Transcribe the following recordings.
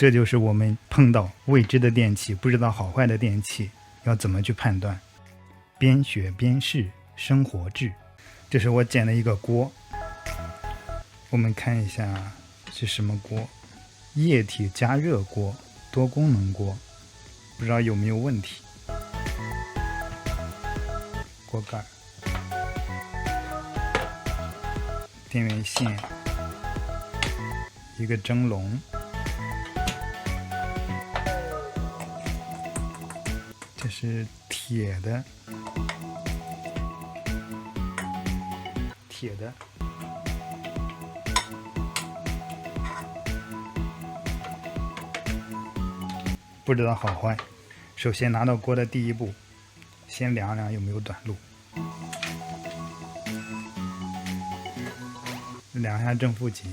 這就是我們碰到未知的電器，不知道好壞的電器要怎麼去判斷。邊學邊試，生活志。這是我捡的一個鍋，我們看一下是什麼鍋，液体加熱鍋，多功能鍋，不知道有沒有問題。鍋蓋，電源線，一個蒸籠，這是鐵的，不知道好坏。首先拿到锅的第一步，先量量有没有短路，量一下正负极，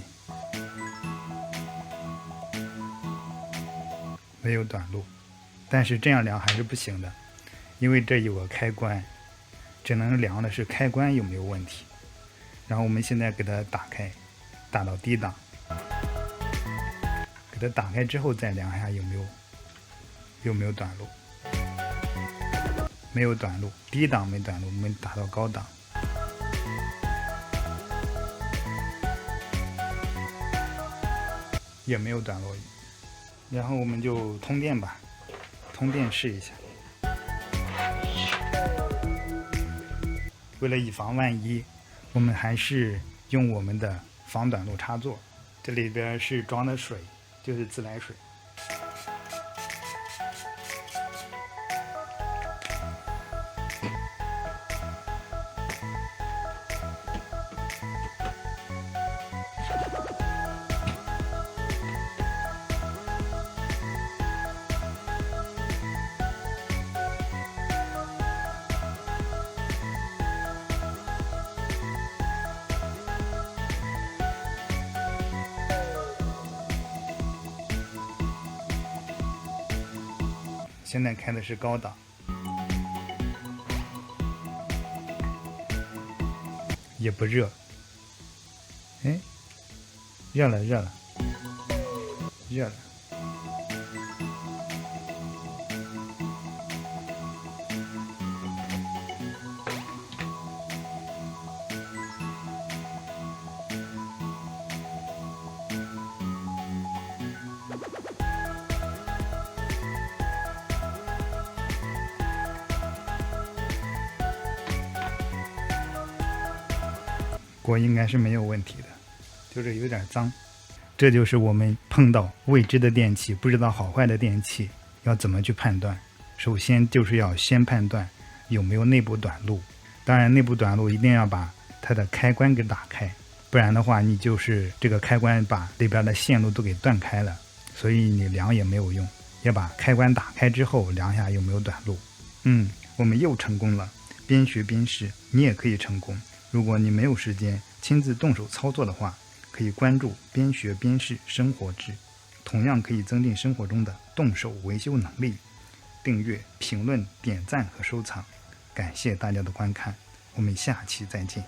没有短路。但是这样量还是不行的，因为这有个開關，只能量的是開關有沒有問題。然後我們現在給它打開，打到低檔，給它打開之後再量一下有沒有短路。沒有短路，低檔沒短路，我們打到高檔，也沒有短路。然後我們就通電吧，通電試一下。為了以防萬一，我們還是用我們的防短路插座。這裡邊是裝的水，就是自來水。现在开的是高档，也不热。哎，热了。锅应该是没有問題的，就是有點髒。這就是我們碰到未知的電器，不知道好壞的電器要怎麼去判斷。首先就是要先判斷有沒有內部短路，當然內部短路一定要把它的開關給打開，不然的話你就是這個開關把裡邊的線路都給斷開了，所以你量也沒有用，要把開關打開之後量一下有沒有短路。我們又成功了，邊學邊試，你也可以成功。如果你沒有時間親自動手操作的話，可以關注邊學邊試生活志，同樣可以增進生活中的動手維修能力。訂閱、評論、點讚和收藏，感謝大家的觀看，我們下期再見。